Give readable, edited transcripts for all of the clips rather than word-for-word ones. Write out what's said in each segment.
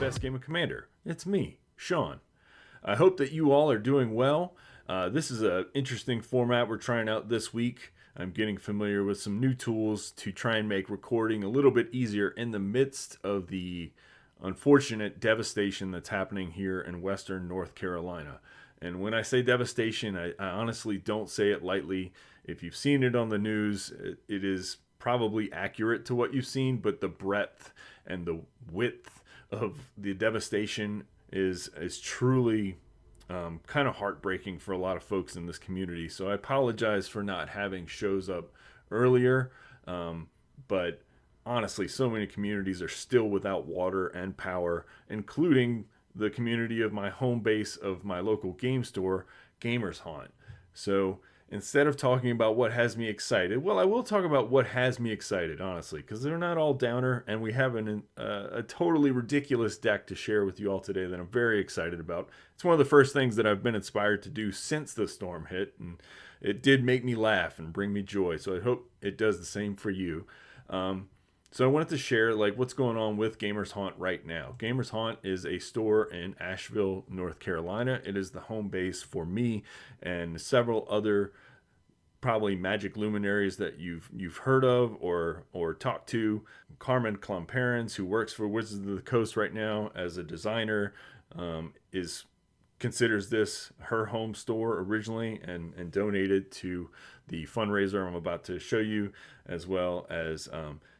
best game of Commander. It's me, Shawn. I hope that you all are doing well. This is an interesting format we're trying out this week. I'm getting familiar with some new tools to try and make recording a little bit easier in the midst of the unfortunate devastation that's happening here in western North Carolina. And when I say devastation, I honestly don't say it lightly. If you've seen it on the news, it is probably accurate to what you've seen, but the breadth and the width of the devastation is truly kind of heartbreaking for a lot of folks in this community. So I apologize for not having shows up earlier, but honestly, so many communities are still without water and power, including the community of my home base of my local game store, Gamers Haunt. So instead of talking about what has me excited, well, I will talk about what has me excited, honestly, because they're not all downer, and we have a totally ridiculous deck to share with you all today that I'm very excited about. It's one of the first things that I've been inspired to do since the storm hit, and it did make me laugh and bring me joy, so I hope it does the same for you. So I wanted to share what's going on with Gamers Haunt right now. Gamers Haunt is a store in Asheville, North Carolina. It is the home base for me and several other probably magic luminaries that you've heard of or talked to. Carmen Clomperens, who works for Wizards of the Coast right now as a designer, considers this her home store originally and donated to the fundraiser I'm about to show you, as well as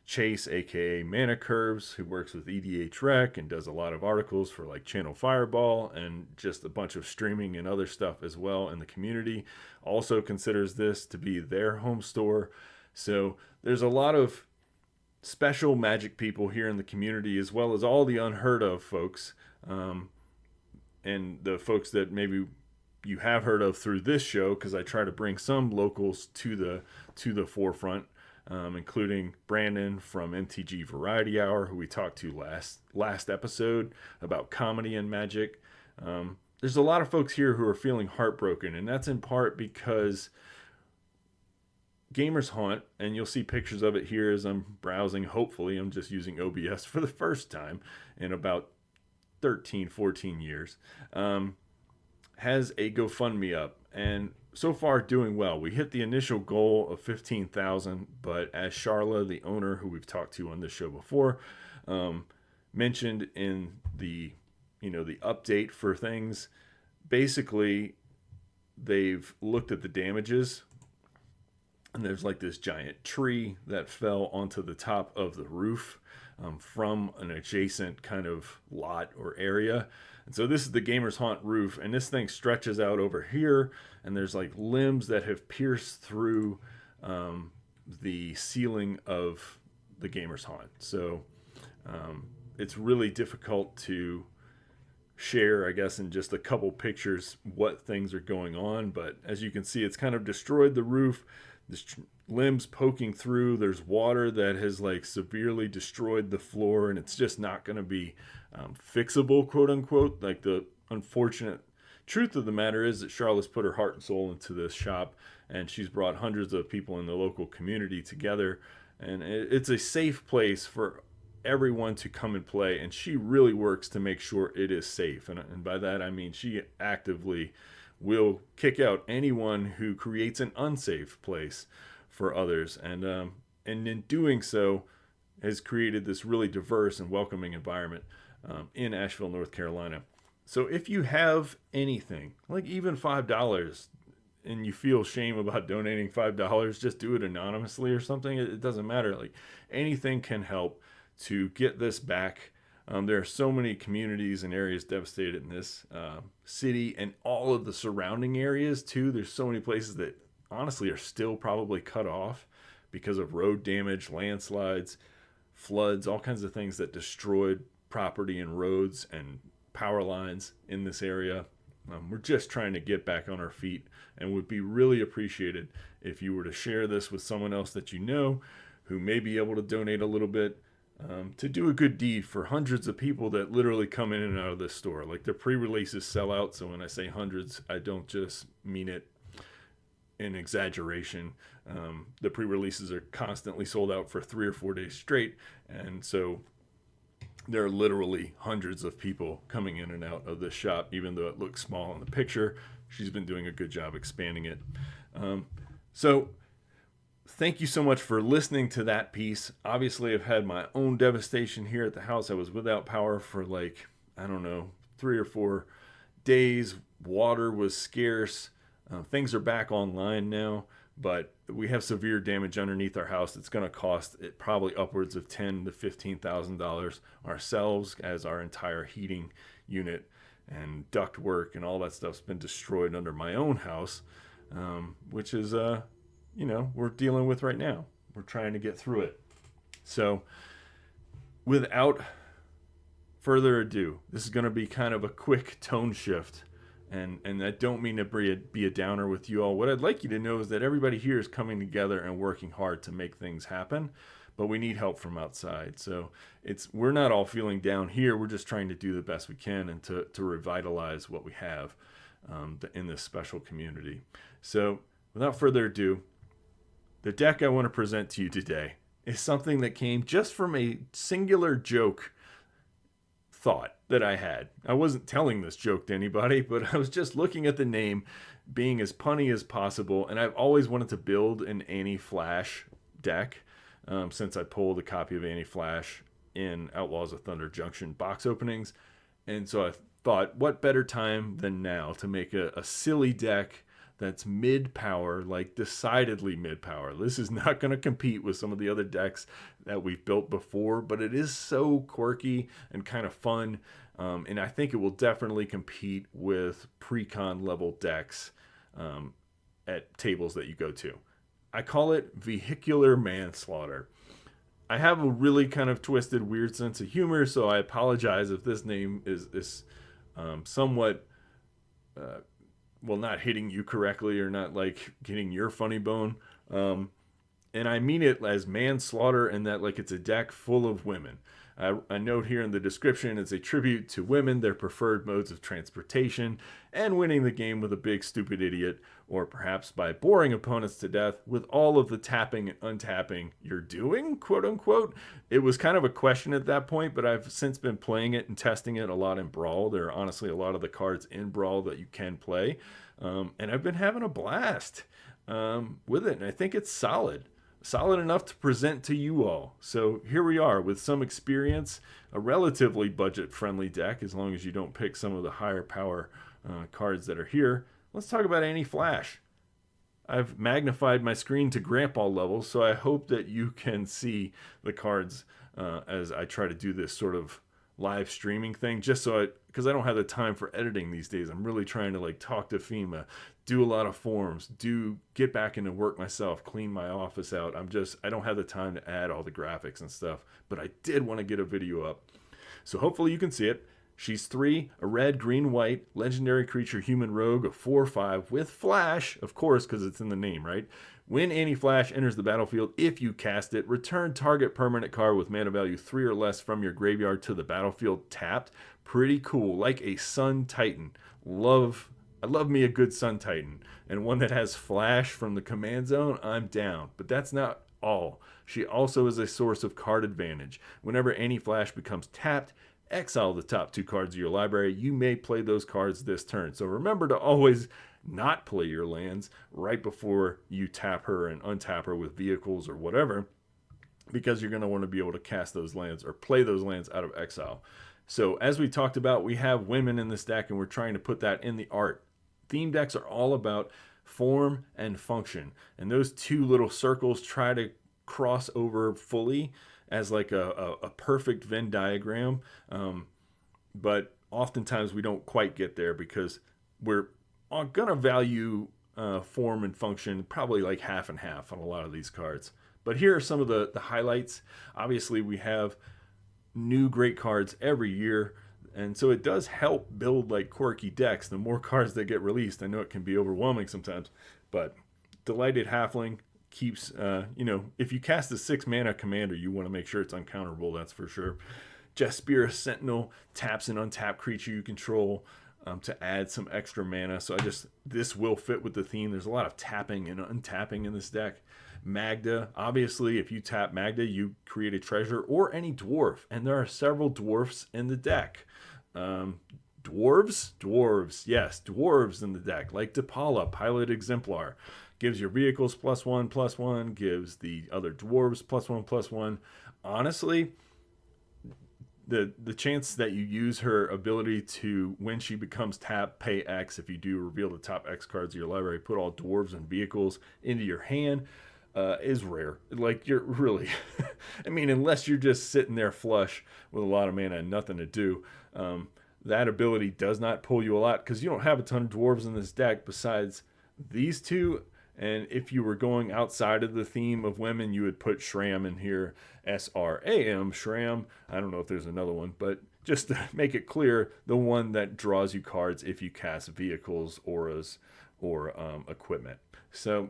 Chase, aka Mana Curves, who works with EDH Rec and does a lot of articles for Channel Fireball and just a bunch of streaming and other stuff as well in the community, also considers this to be their home store. So there's a lot of special magic people here in the community, as well as all the unheard of folks, and the folks that maybe you have heard of through this show, because I try to bring some locals to the forefront. Including Brandon from MTG Variety Hour, who we talked to last episode about comedy and magic. There's a lot of folks here who are feeling heartbroken, and that's in part because Gamers Haunt, and you'll see pictures of it here as I'm browsing. Hopefully, I'm just using OBS for the first time in about 13, 14 years, has a GoFundMe up, and so far doing well. We hit the initial goal of 15,000, but as Charla, the owner who we've talked to on this show before, mentioned in the update for things, basically they've looked at the damages, and there's this giant tree that fell onto the top of the roof from an adjacent kind of lot or area. And so this is the Gamers Haunt roof, and this thing stretches out over here, and there's limbs that have pierced through the ceiling of the Gamers Haunt. So it's really difficult to share, I guess, in just a couple pictures what things are going on. But as you can see, it's kind of destroyed the roof. There's limbs poking through. There's water that has severely destroyed the floor, and it's just not going to be fixable, quote unquote. The unfortunate truth of the matter is that Charlotte's put her heart and soul into this shop, and she's brought hundreds of people in the local community together, and it's a safe place for everyone to come and play, and she really works to make sure it is safe, and by that I mean she actively will kick out anyone who creates an unsafe place for others, and in doing so has created this really diverse and welcoming environment in Asheville, North Carolina. So if you have anything, even $5, and you feel shame about donating $5, just do it anonymously or something. It doesn't matter. Anything can help to get this back. There are so many communities and areas devastated in this city and all of the surrounding areas too. There's so many places that honestly are still probably cut off because of road damage, landslides, floods, all kinds of things that destroyed property and roads and power lines in this area. We're just trying to get back on our feet, and would be really appreciated if you were to share this with someone else that you know who may be able to donate a little bit to do a good deed for hundreds of people that literally come in and out of this store. The pre-releases sell out, so when I say hundreds, I don't just mean it in exaggeration. The pre-releases are constantly sold out for 3 or 4 days straight, and so there are literally hundreds of people coming in and out of this shop, even though it looks small in the picture. She's been doing a good job expanding it. So thank you so much for listening to that piece. Obviously, I've had my own devastation here at the house. I was without power for like, I don't know, 3 or 4 days. Water was scarce. Things are back online now, but we have severe damage underneath our house. It's going to cost it probably upwards of $10,000 to $15,000 ourselves, as our entire heating unit and duct work and all that stuff's been destroyed under my own house, which is, we're dealing with right now. We're trying to get through it. So without further ado, this is going to be kind of a quick tone shift. And I don't mean to be a downer with you all. What I'd like you to know is that everybody here is coming together and working hard to make things happen, but we need help from outside. So we're not all feeling down here. We're just trying to do the best we can and to revitalize what we have in this special community. So without further ado, the deck I want to present to you today is something that came just from a singular joke thought that I had. I wasn't telling this joke to anybody, but I was just looking at the name, being as punny as possible, and I've always wanted to build an anti-flash deck since I pulled a copy of Anti-Flash in Outlaws of Thunder Junction box openings, and so I thought, what better time than now to make a silly deck that's mid-power, like decidedly mid-power. This is not going to compete with some of the other decks that we've built before, but it is so quirky and kind of fun, and I think it will definitely compete with precon level decks at tables that you go to. I call it vehicular manslaughter. I have a really kind of twisted, weird sense of humor, so I apologize if this name is somewhat... not hitting you correctly or not like getting your funny bone. And I mean it as manslaughter and that like it's a deck full of women. I note here in the description it's a tribute to women, their preferred modes of transportation, and winning the game with a big stupid idiot, or perhaps by boring opponents to death with all of the tapping and untapping you're doing, quote unquote. It was kind of a question at that point, but I've since been playing it and testing it a lot in Brawl. There are honestly a lot of the cards in Brawl that you can play, and I've been having a blast with it, and I think it's solid enough to present to you all. So here we are with some experience, a relatively budget-friendly deck, as long as you don't pick some of the higher power cards that are here. Let's talk about Anti-Flash. I've magnified my screen to grandpa levels, so I hope that you can see the cards as I try to do this sort of live streaming thing, just so because I don't have the time for editing these days. I'm really trying to like talk to FEMA, do a lot of forms, get back into work myself, clean my office out. I don't have the time to add all the graphics and stuff, but I did want to get a video up. So hopefully you can see it. She's 3, a red, green, white, legendary creature, human rogue, a 4/5 with flash, of course, because it's in the name, right? When Anti-Flash enters the battlefield, if you cast it, return target permanent card with mana value 3 or less from your graveyard to the battlefield tapped. Pretty cool, like a Sun Titan. I love me a good Sun Titan, and one that has flash from the command zone, I'm down. But that's not all. She also is a source of card advantage. Whenever Anti-Flash becomes tapped, exile the top 2 cards of your library. You may play those cards this turn. So remember to always not play your lands right before you tap her and untap her with vehicles or whatever, because you're going to want to be able to cast those lands or play those lands out of exile. So as we talked about, we have women in this deck, and we're trying to put that in the art. Theme decks are all about form and function, and those 2 little circles try to cross over fully as like a perfect Venn diagram, but oftentimes we don't quite get there because we're gonna value form and function probably like half and half on a lot of these cards. But here are some of the highlights. Obviously we have new great cards every year, and so it does help build like quirky decks. The more cards that get released, I know it can be overwhelming sometimes, but Delighted Halfling keeps, if you cast a 6 mana commander, you want to make sure it's uncounterable, that's for sure. Jaspira Sentinel taps an untapped creature you control to add some extra mana. So this will fit with the theme. There's a lot of tapping and untapping in this deck. Magda. Obviously, if you tap Magda, you create a treasure or any dwarf. And there are several dwarfs in the deck. Dwarves, yes, dwarves in the deck, like Depala, Pilot Exemplar. Gives your vehicles +1/+1, gives the other dwarves +1/+1. Honestly, the chance that you use her ability to, when she becomes tapped, pay X. If you do reveal the top X cards of your library, put all dwarves and vehicles into your hand, is rare. Like, you're really, I mean, unless you're just sitting there flush with a lot of mana and nothing to do, that ability does not pull you a lot because you don't have a ton of dwarves in this deck besides these two. And if you were going outside of the theme of women, you would put Shram in here. SRAM, Shram. I don't know if there's another one, but just to make it clear, the one that draws you cards if you cast vehicles, auras, or equipment. So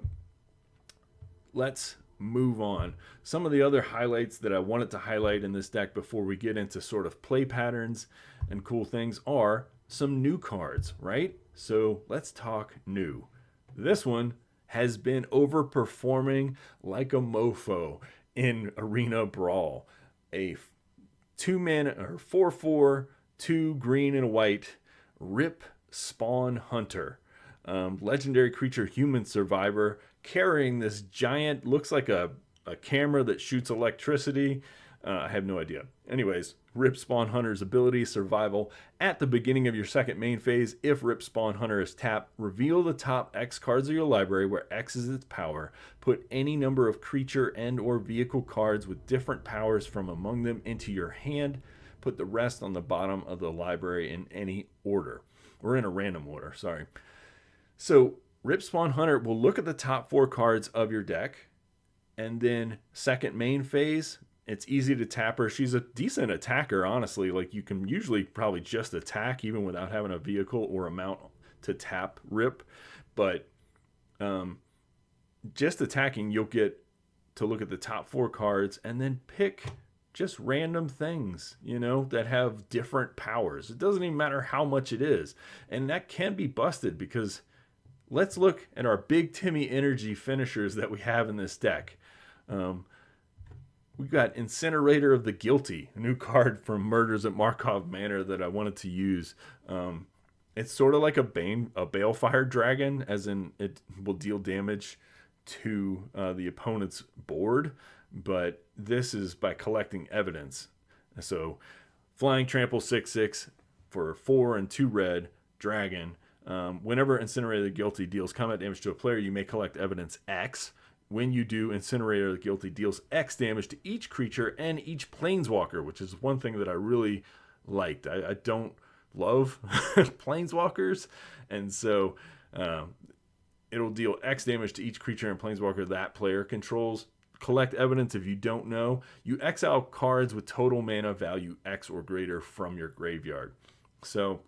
let's move on. Some of the other highlights that I wanted to highlight in this deck before we get into sort of play patterns and cool things are some new cards, right? So let's talk new. This one has been overperforming like a mofo in Arena Brawl. A 2-mana or 4/4, 2 green and a white Rip Spawn Hunter. Legendary creature, human survivor, carrying this giant, looks like a camera that shoots electricity. I have no idea. Anyways, Rip Spawn Hunter's ability, survival. At the beginning of your second main phase, if Rip Spawn Hunter is tapped, reveal the top X cards of your library where X is its power. Put any number of creature and or vehicle cards with different powers from among them into your hand. Put the rest on the bottom of the library in any order. Or in a random order, sorry. So Rip Spawn Hunter will look at the top 4 cards of your deck, and then second main phase, it's easy to tap her. She's a decent attacker, honestly. Like, you can usually probably just attack even without having a vehicle or a mount to tap Rip. But just attacking, you'll get to look at the top 4 cards and then pick just random things, you know, that have different powers. It doesn't even matter how much it is. And that can be busted because let's look at our Big Timmy energy finishers that we have in this deck. We've got Incinerator of the Guilty, a new card from Murders at Markov Manor that I wanted to use. It's sort of like a Balefire Dragon, as in it will deal damage to the opponent's board, but this is by collecting evidence. So, Flying Trample 6/6 for 4 and 2 red, Dragon. Whenever Incinerator of the Guilty deals combat damage to a player, you may collect evidence X. When you do, Incinerator of the Guilty deals X damage to each creature and each planeswalker, which is one thing that I really liked. I don't love planeswalkers, and so it'll deal X damage to each creature and planeswalker that player controls. Collect evidence if you don't know. You exile cards with total mana value X or greater from your graveyard. So,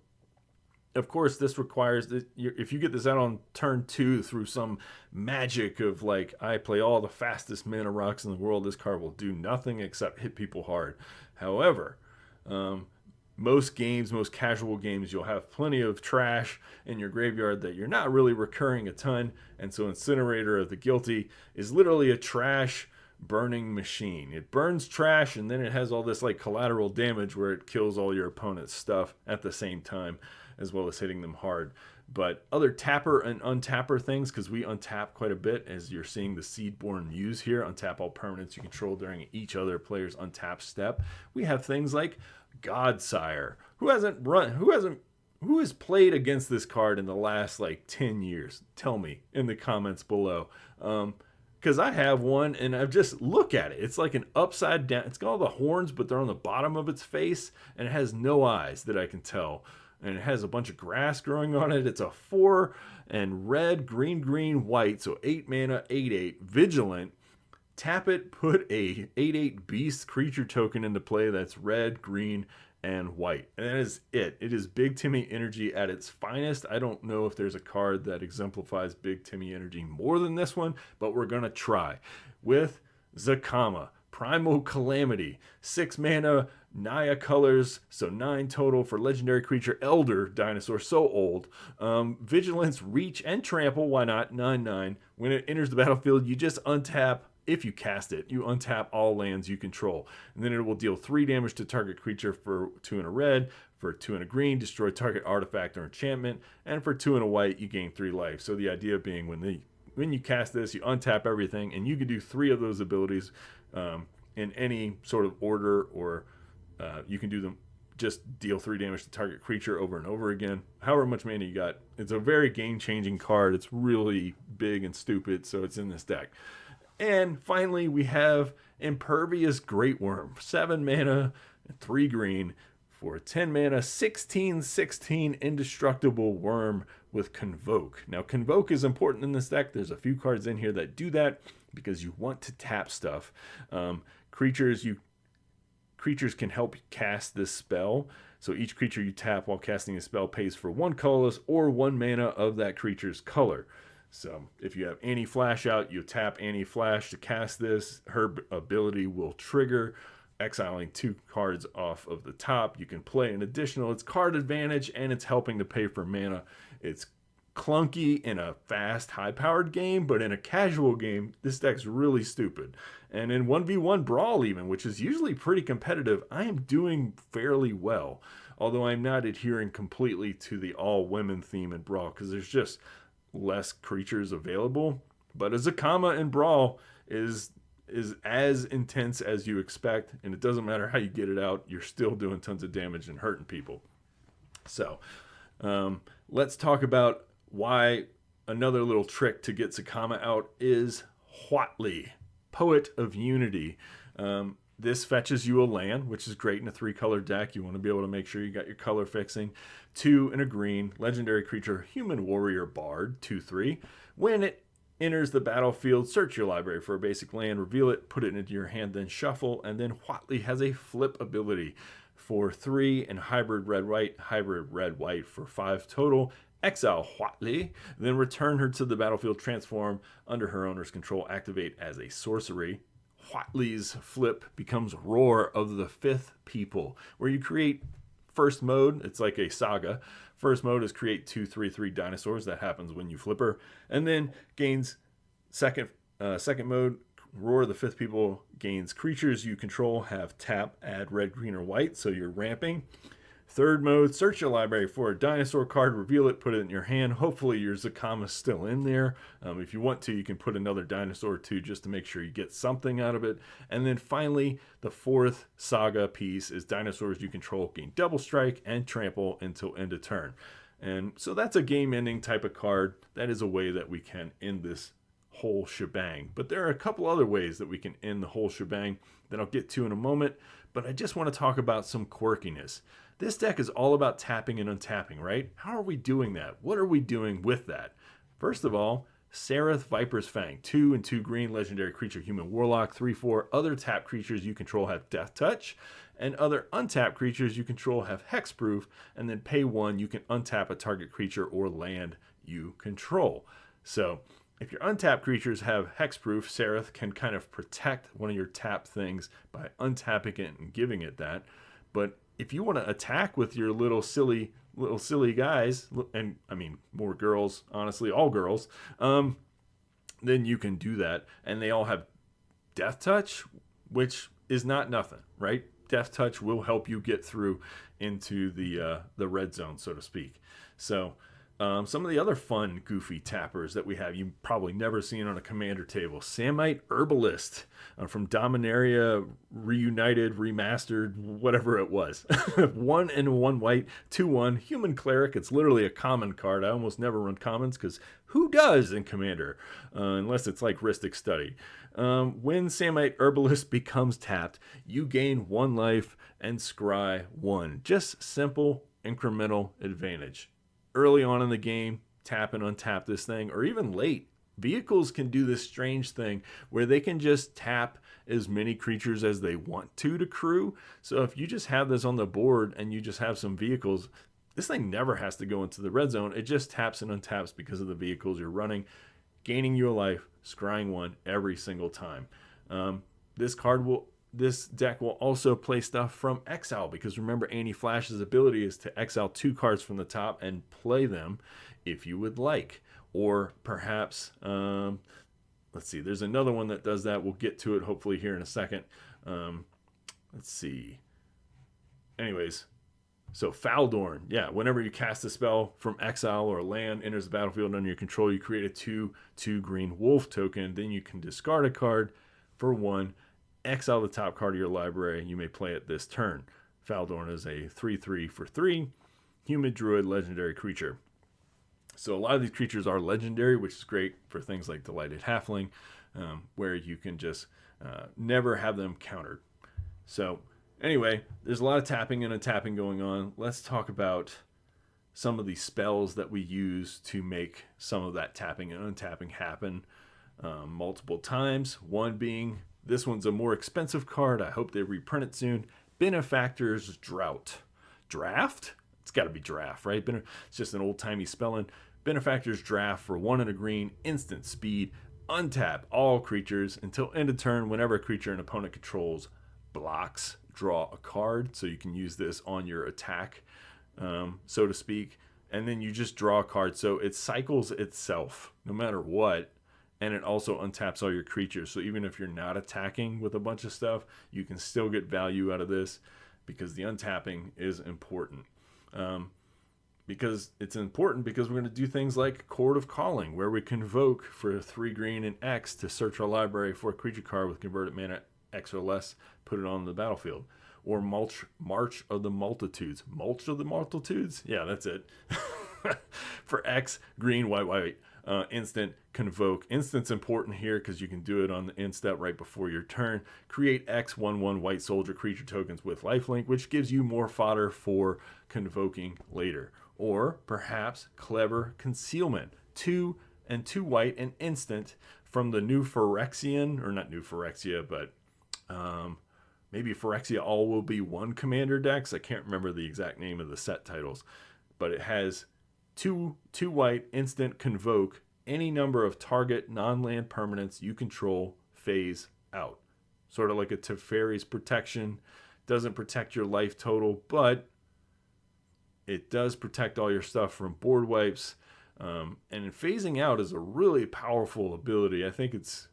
of course, this requires that if you get this out on turn 2 through some magic of, like, I play all the fastest mana rocks in the world, this card will do nothing except hit people hard. However, most casual games, you'll have plenty of trash in your graveyard that you're not really recurring a ton. And so Incinerator of the Guilty is literally a trash burning machine. It burns trash, and then it has all this like collateral damage where it kills all your opponent's stuff at the same time, as well as hitting them hard. But other tapper and untapper things, because we untap quite a bit, as you're seeing the Seedborn Muse here, untap all permanents you control during each other player's untap step. We have things like Godsire. Who has played against this card in the last like 10 years? Tell me in the comments below. Because I have one, and I've just look at it. It's like an upside down. It's got all the horns, but they're on the bottom of its face, and it has no eyes that I can tell. And it has a bunch of grass growing on it. It's a 4 and red, green, white. So 8 mana, 8/8, vigilant. Tap it, put a 8/8 beast creature token into play that's red, green, and white. And that is it. It is Big Timmy energy at its finest. I don't know if there's a card that exemplifies Big Timmy energy more than this one, but we're going to try. With Zakama, Primal Calamity, 6 mana, Naya colors, so 9 total for legendary creature Elder Dinosaur, so old. Vigilance, Reach, and Trample, why not? 9/9. When it enters the battlefield, you just untap. If you cast it, you untap all lands you control. And then it will deal 3 damage to target creature for 2 in a red, for 2 in a green, destroy target artifact or enchantment, and for 2 in a white, you gain 3 life. So the idea being when you cast this, you untap everything, and you can do 3 of those abilities in any sort of order, or you can do them just deal 3 damage to target creature over and over again. However much mana you got. It's a very game-changing card. It's really big and stupid, so it's in this deck. And finally, we have Impervious Great Worm. 7 mana, 3 green for 10 mana, 16/16 indestructible worm with Convoke. Now, Convoke is important in this deck. There's a few cards in here that do that because you want to tap stuff. Creatures can help cast this spell. So each creature you tap while casting a spell pays for 1 colorless or 1 mana of that creature's color. So if you have Anti-Flash out, you tap Anti-Flash to cast this. Her ability will trigger, exiling 2 cards off of the top. You can play an additional. It's card advantage, and it's helping to pay for mana. It's clunky in a fast, high-powered game, but in a casual game, this deck's really stupid. And in 1v1 Brawl even, which is usually pretty competitive, I am doing fairly well. Although I'm not adhering completely to the all-women theme in Brawl, because there's just less creatures available. But a Zakama in Brawl is as intense as you expect, and it doesn't matter how you get it out, you're still doing tons of damage and hurting people. So let's talk about why another little trick to get Zakama out is Huatli, Poet of Unity. This fetches you a land, which is great in a 3-color deck. You want to be able to make sure you got your color fixing. 2 in a green, legendary creature, Human Warrior Bard, 2/3. When it enters the battlefield, search your library for a basic land, reveal it, put it into your hand, then shuffle. And then Huatli has a flip ability for 3 and hybrid red-white for 5 total. Exile Huatli, then return her to the battlefield, transform under her owner's control, activate as a sorcery. Huatli's flip becomes Roar of the Fifth People, where you create first mode. It's like a saga. First mode is create 2/3/3 dinosaurs. That happens when you flip her. And then gains second mode, Roar of the Fifth People, gains creatures you control have tap, add red, green, or white, so you're ramping. Third mode, search your library for a dinosaur card, reveal it, put it in your hand. Hopefully your Zakama's still in there. If you want to, you can put another dinosaur or 2 just to make sure you get something out of it. And then finally, the 4th saga piece is dinosaurs you control gain double strike and trample until end of turn. And so that's a game-ending type of card. That is a way that we can end this whole shebang. But there are a couple other ways that we can end the whole shebang that I'll get to in a moment. But I just want to talk about some quirkiness. This deck is all about tapping and untapping, right? How are we doing that? What are we doing with that? First of all, Sereth Viper's Fang, 2 and 2 green, legendary creature, Human Warlock, 3/4. Other tap creatures you control have Death Touch, and other untapped creatures you control have Hexproof, and then pay 1, you can untap a target creature or land you control. So if your untapped creatures have Hexproof, Sereth can kind of protect one of your tap things by untapping it and giving it that. But if you want to attack with your little silly guys, and I mean more girls, honestly, all girls, then you can do that. And they all have Death Touch, which is not nothing, right? Death Touch will help you get through into the red zone, so to speak. So some of the other fun, goofy tappers that we have, you've probably never seen on a commander table. Samite Herbalist from Dominaria Reunited, Remastered, whatever it was. 1 and 1 white, 2/1, Human Cleric. It's literally a common card. I almost never run commons because who does in Commander? Unless it's like Rhystic Study. When Samite Herbalist becomes tapped, you gain 1 life and scry 1. Just simple incremental advantage. Early on in the game, tap and untap this thing, or even late. Vehicles can do this strange thing where they can just tap as many creatures as they want to crew. So if you just have this on the board and you just have some vehicles, this thing never has to go into the red zone. It just taps and untaps because of the vehicles you're running, gaining you a life, scrying 1 every single time. This card will this deck will also play stuff from exile, because remember, Anti-Flash's ability is to exile 2 cards from the top and play them if you would like. Or perhaps, let's see, there's another one that does that. We'll get to it hopefully here in a second. Let's see. Anyways, so Faldorn, yeah, whenever you cast a spell from exile or a land enters the battlefield under your control, you create a 2/2 green wolf token. Then you can discard a card for 1, exile the top card of your library, and you may play it this turn. Faldorn is a 3/3 for 3 human druid legendary creature. So a lot of these creatures are legendary, which is great for things like Delighted Halfling, where you can just never have them countered. So anyway, there's a lot of tapping and untapping going on. Let's talk about some of the spells that we use to make some of that tapping and untapping happen multiple times. One being, this one's a more expensive card. I hope they reprint it soon. Benefactor's Drought. Draft? It's got to be draft, right? It's just an old-timey spelling. Benefactor's Draft for 1 and a green, instant speed. Untap all creatures until end of turn. Whenever a creature an opponent controls blocks, draw a card. So you can use this on your attack, so to speak. And then you just draw a card. So it cycles itself no matter what. And it also untaps all your creatures. So even if you're not attacking with a bunch of stuff, you can still get value out of this, because the untapping is important. Because it's important because we're going to do things like Chord of Calling, where we convoke for 3 green and X to search our library for a creature card with converted mana X or less, put it on the battlefield. Or March of the Multitudes. Mulch of the Multitudes? Yeah, that's it. For X, green, white, instant, convoke. Instant's important here because you can do it on the end step right before your turn. Create X 1/1 white soldier creature tokens with lifelink, which gives you more fodder for convoking later. Or perhaps Clever Concealment. 2 and 2 white and instant from the new Phyrexian, or not new Phyrexia, but maybe Phyrexia All Will Be One commander decks. I can't remember the exact name of the set titles, but it has 2 white instant convoke any number of target non-land permanents you control phase out. Sort of like a Teferi's Protection. Doesn't protect your life total, but it does protect all your stuff from board wipes. And phasing out is a really powerful ability. I think it's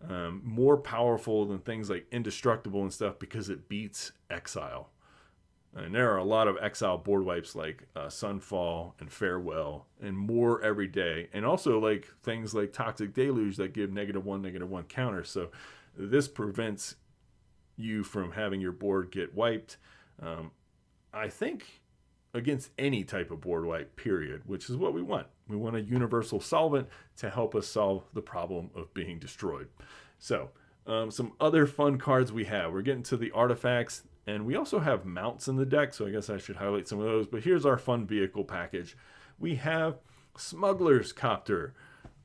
more powerful than things like Indestructible and stuff because it beats exile. And there are a lot of exile board wipes like Sunfall and Farewell and more every day. And also like things like Toxic Deluge that give -1/-1 counters. So this prevents you from having your board get wiped. I think against any type of board wipe, period, which is what we want. We want a universal solvent to help us solve the problem of being destroyed. So some other fun cards we have. We're getting to the artifacts, and we also have mounts in the deck, so I guess I should highlight some of those. But here's our fun vehicle package. We have Smuggler's Copter.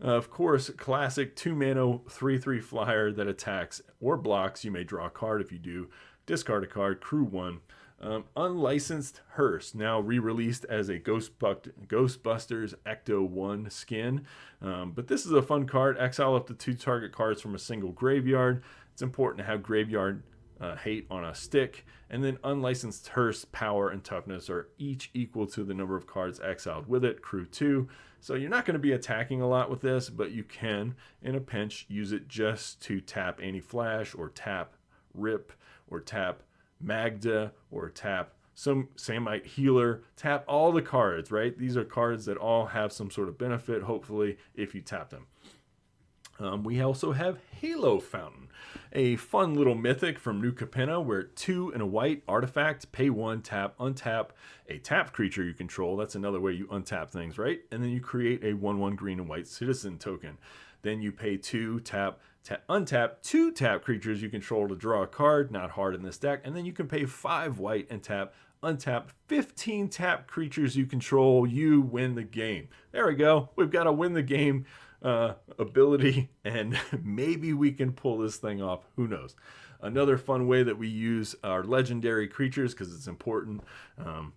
Of course, classic 2-mana 3/3 flyer that attacks or blocks. You may draw a card. If you do, discard a card, crew 1. Unlicensed Hearse, now re-released as a Ghostbusters Ecto 1 skin. But this is a fun card. Exile up to 2 target cards from a single graveyard. It's important to have graveyard hate on a stick. And then Unlicensed Hearse power and toughness are each equal to the number of cards exiled with it, crew 2. So you're not going to be attacking a lot with this, but you can, in a pinch, use it just to tap Anti-Flash, or tap Rip, or tap Magda, or tap some Samite Healer. Tap all the cards, right? These are cards that all have some sort of benefit, hopefully, if you tap them. We also have Halo Fountain, a fun little mythic from New Capenna, where 2 and a white artifact, pay 1, tap, untap a tapped creature you control. That's another way you untap things, right? And then you create a 1/1 green and white citizen token. Then you pay 2, tap, untap 2 tap creatures you control to draw a card, not hard in this deck. And then you can pay 5 white and tap, untap 15 tap creatures you control. You win the game. There we go. We've got a win the game ability, and maybe we can pull this thing off. Who knows? Another fun way that we use our legendary creatures, because it's important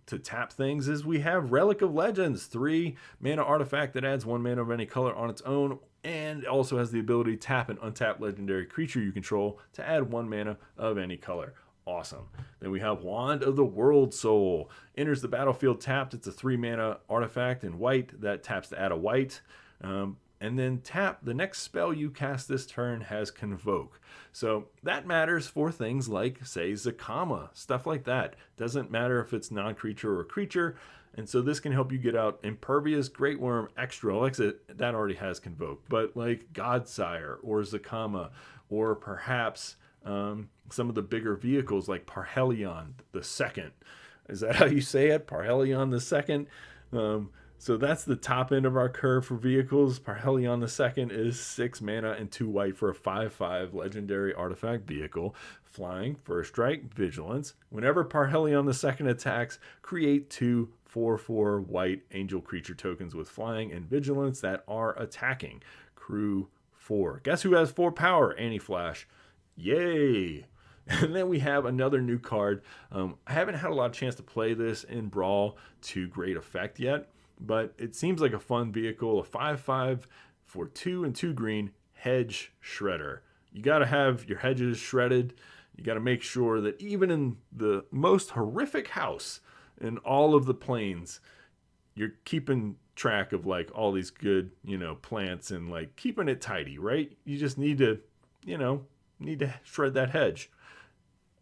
to tap things, is we have Relic of Legends, 3 mana artifact that adds 1 mana of any color on its own And it also has the ability to tap and untap legendary creature you control to add 1 mana of any color. Awesome. Then we have Wand of the World Soul. Enters the battlefield tapped. It's a 3 mana artifact in white that taps to add a white. And then tap, the next spell you cast this turn has Convoke. So that matters for things like, say, Zakama, stuff like that. Doesn't matter if it's non-creature or creature. And so this can help you get out Impervious, Great Worm, Extra. Alexa, that already has Convoke. But like Godsire or Zakama, or perhaps some of the bigger vehicles like Parhelion the Second. Is that how you say it? Parhelion the Second? So that's the top end of our curve for vehicles. Parhelion II is 6 mana and 2 white for a 5/5 legendary artifact vehicle. Flying, first strike, vigilance. Whenever Parhelion II attacks, create 2 4/4 white angel creature tokens with flying and vigilance that are attacking. Crew 4. Guess who has 4 power? Anti-Flash. Yay! And then we have another new card. I haven't had a lot of chance to play this in Brawl to great effect yet, but it seems like a fun vehicle. A 5/5 for 2 and 2 green, Hedge Shredder. You got to have your hedges shredded. You got to make sure that even in the most horrific house in all of the plains, you're keeping track of like all these good, plants and like keeping it tidy, right? You just need to shred that hedge.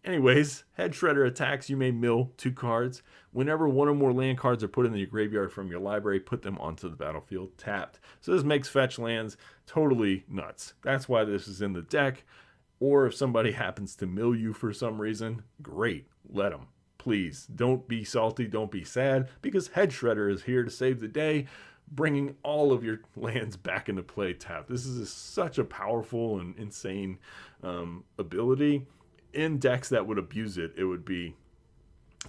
Anyways, Hedge Shredder attacks. You may mill 2 cards. Whenever 1 or more land cards are put in your graveyard from your library, put them onto the battlefield tapped. So this makes fetch lands totally nuts. That's why this is in the deck. Or if somebody happens to mill you for some reason, great, let them. Please, don't be salty, don't be sad, because Hedge Shredder is here to save the day, bringing all of your lands back into play tapped. This is such a powerful and insane ability. In decks that would abuse it, it would be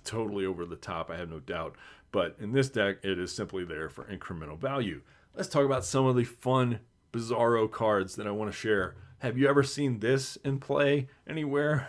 totally over the top, I have no doubt. But in this deck, it is simply there for incremental value. Let's talk about some of the fun, bizarro cards that I want to share. Have you ever seen this in play anywhere?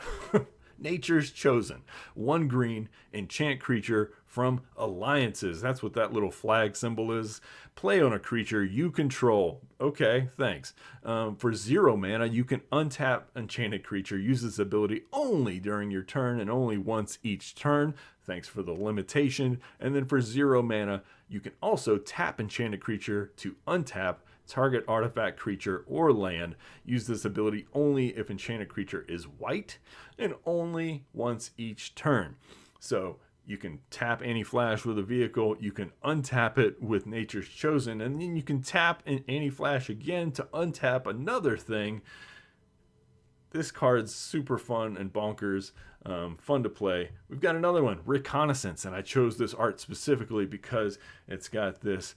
Nature's Chosen. 1 green, enchant creature from Alliances. That's what that little flag symbol is. Play on a creature you control. Okay, thanks. For 0 mana, you can untap enchanted creature. Use this ability only during your turn and only once each turn. Thanks for the limitation. And then for 0 mana, you can also tap enchanted creature to untap target artifact, creature, or land. Use this ability only if enchanted creature is white and only once each turn. So you can tap Anti-Flash with a vehicle, you can untap it with Nature's Chosen, and then you can tap an Anti-Flash again to untap another thing. This card's super fun and bonkers, fun to play. We've got another one, Reconnaissance, and I chose this art specifically because it's got this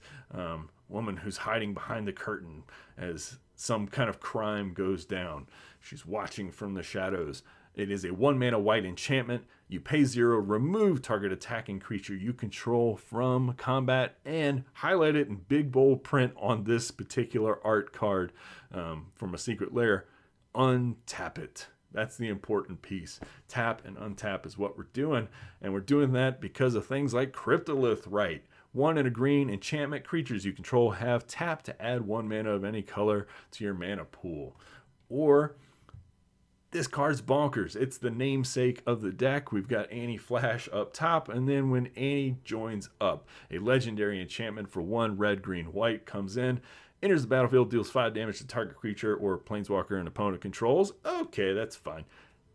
woman who's hiding behind the curtain as some kind of crime goes down. She's watching from the shadows. It is a 1 mana white enchantment. You pay 0, remove target attacking creature you control from combat, and highlight it in big bold print on this particular art card from a secret lair. Untap it. That's the important piece. Tap and untap is what we're doing, and we're doing that because of things like Cryptolith Right. 1 and a green enchantment, creatures you control have tap to add 1 mana of any color to your mana pool. Or this card's bonkers. It's the namesake of the deck. We've got Anti-Flash up top, and then when Annie joins up, a legendary enchantment for 1 red, green, white comes in, enters the battlefield, deals 5 damage to target creature or planeswalker an opponent controls. Okay, that's fine.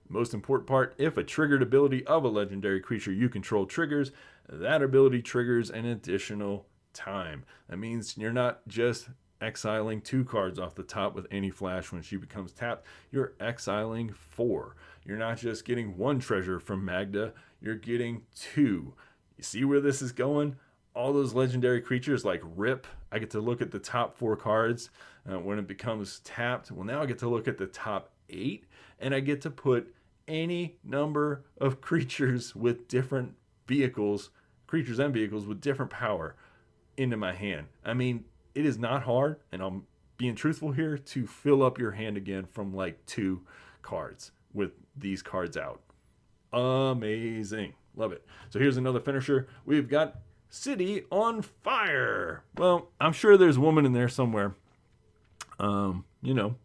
Most important part, if a triggered ability of a legendary creature you control triggers, that ability triggers an additional time. That means you're not just exiling 2 cards off the top with Anti-Flash when she becomes tapped. You're exiling 4. You're not just getting 1 treasure from Magda, you're getting 2. You see where this is going? All those legendary creatures like Rip, I get to look at the top 4 cards when it becomes tapped. Well, now I get to look at the top 8, and I get to put any number of creatures with different vehicles, creatures and vehicles with different power into my hand. I mean, it is not hard, and I'm being truthful here, to fill up your hand again from like 2 cards with these cards out. Amazing. Love it. So here's another finisher. We've got City on Fire. Well, I'm sure there's a woman in there somewhere You know,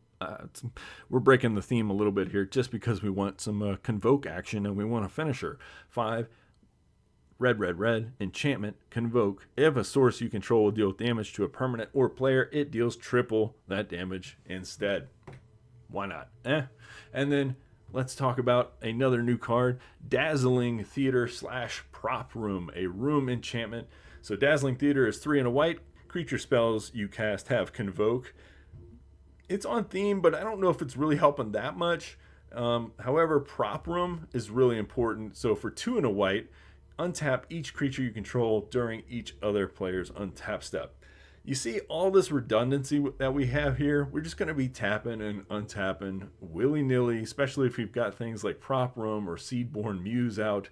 we're breaking the theme a little bit here just because we want some convoke action and we want a finisher. 5, red, enchantment, convoke. If a source you control will deal damage to a permanent or player, it deals triple that damage instead. Why not? And then let's talk about another new card, Dazzling Theater / Prop Room, a room enchantment. So Dazzling Theater is 3 and a white. Creature spells you cast have convoke. It's on theme, but I don't know if it's really helping that much. However, Prop Room is really important. So for 2 and a white, untap each creature you control during each other player's untap step. You see all this redundancy that we have here? We're just going to be tapping and untapping willy-nilly, especially if you've got things like Prop Room or Seedborn Muse out.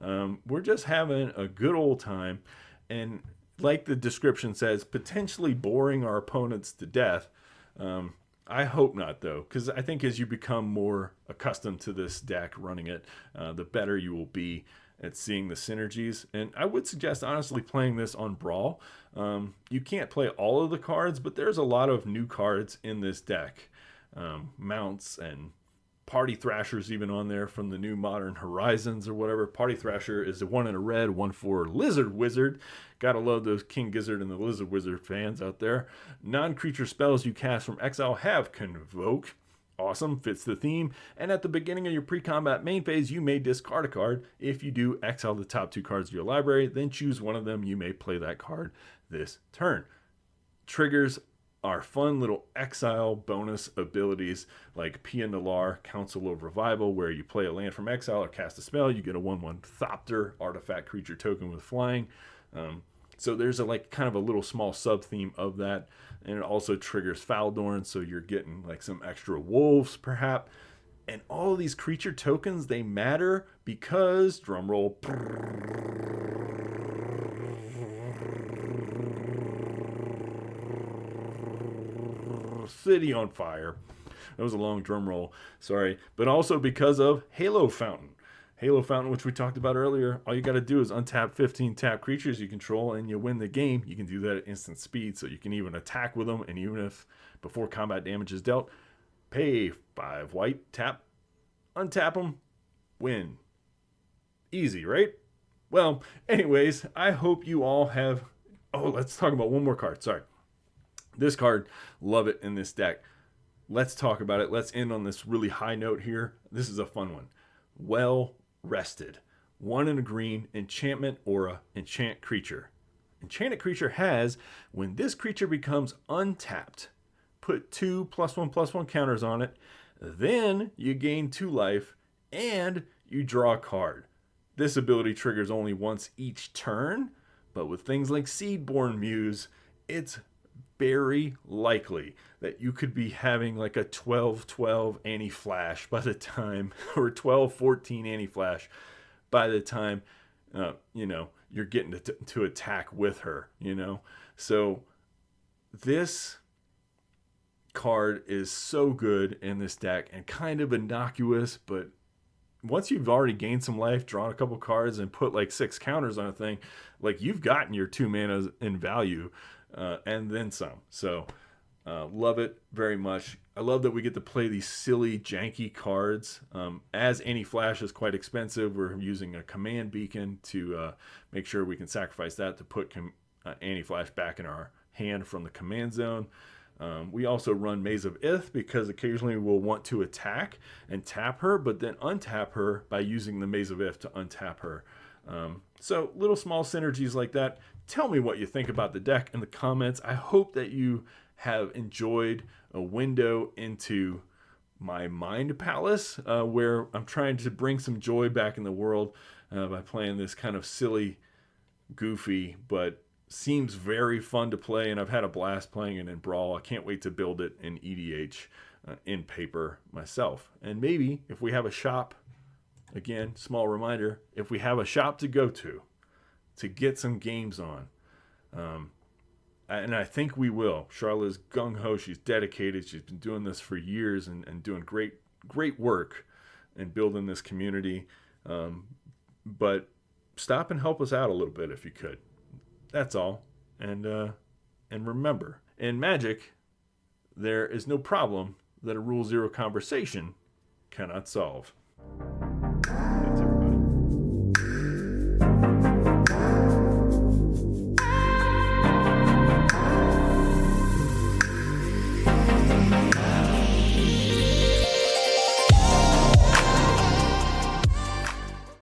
We're just having a good old time. And like the description says, potentially boring our opponents to death. I hope not, though, because I think as you become more accustomed to this deck, running it, the better you will be at seeing the synergies. And I would suggest, honestly, playing this on Brawl. You can't play all of the cards, but there's a lot of new cards in this deck. Mounts and Party Thrasher's even on there from the new Modern Horizons or whatever. Party Thrasher is a 1 in a red, 1 for Lizard Wizard. Gotta love those King Gizzard and the Lizard Wizard fans out there. Non-creature spells you cast from exile have convoke. Awesome, fits the theme. And at the beginning of your pre-combat main phase, you may discard a card. If you do, exile the top 2 cards of your library, then choose one of them. You may play that card this turn. Triggers are fun little exile bonus abilities like Pia Nalar, Council of Revival, where you play a land from exile or cast a spell, you get a 1/1 Thopter artifact creature token with flying. So there's a kind of a little small sub theme of that, and it also triggers Faldorn, so you're getting like some extra wolves perhaps. And all of these creature tokens, they matter because, drumroll, city on fire. That was a long drum roll, sorry. But also because of Halo Fountain. Halo Fountain, which we talked about earlier, all you got to do is untap 15 tap creatures you control and you win the game. You can do that at instant speed, so you can even attack with them, and even if before combat damage is dealt, pay 5 white, tap, untap them, win. Easy, right? Well, anyways, I hope you all have... Oh, let's talk about one more card. Sorry. This card, love it in this deck. Let's talk about it. Let's end on this really high note here. This is a fun one. Well Rested. 1 in a green, enchantment aura, enchant creature. Enchanted creature has, when this creature becomes untapped, put 2 +1/+1 counters on it, then you gain 2 life, and you draw a card. This ability triggers only once each turn, but with things like Seedborn Muse, it's very likely that you could be having like a 12-12 anti-flash by the time, or 12-14 anti-flash by the time, you're getting to attack with her, So this card is so good in this deck and kind of innocuous, but once you've already gained some life, drawn a couple cards, and put like 6 counters on a thing, like you've gotten your 2 mana in value. And then some. So love it very much. I love that we get to play these silly, janky cards. As anti-flash is quite expensive, we're using a command beacon to make sure we can sacrifice that to put anti-flash back in our hand from the command zone. We also run Maze of Ith because occasionally we'll want to attack and tap her, but then untap her by using the Maze of Ith to untap her. So little small synergies like that. Tell me what you think about the deck in the comments. I hope that you have enjoyed a window into my mind palace, where I'm trying to bring some joy back in the world by playing this kind of silly, goofy, but seems very fun to play, and I've had a blast playing it in Brawl. I can't wait to build it in EDH in paper myself. And maybe if we have a shop, again, small reminder, if we have a shop to go to get some games on, and I think we will. Charlotte is gung-ho. She's dedicated. She's been doing this for years and doing great work and building this community. But stop and help us out a little bit if you could. That's all. And remember, in Magic, there is no problem that a Rule Zero conversation cannot solve. Thanks, everybody.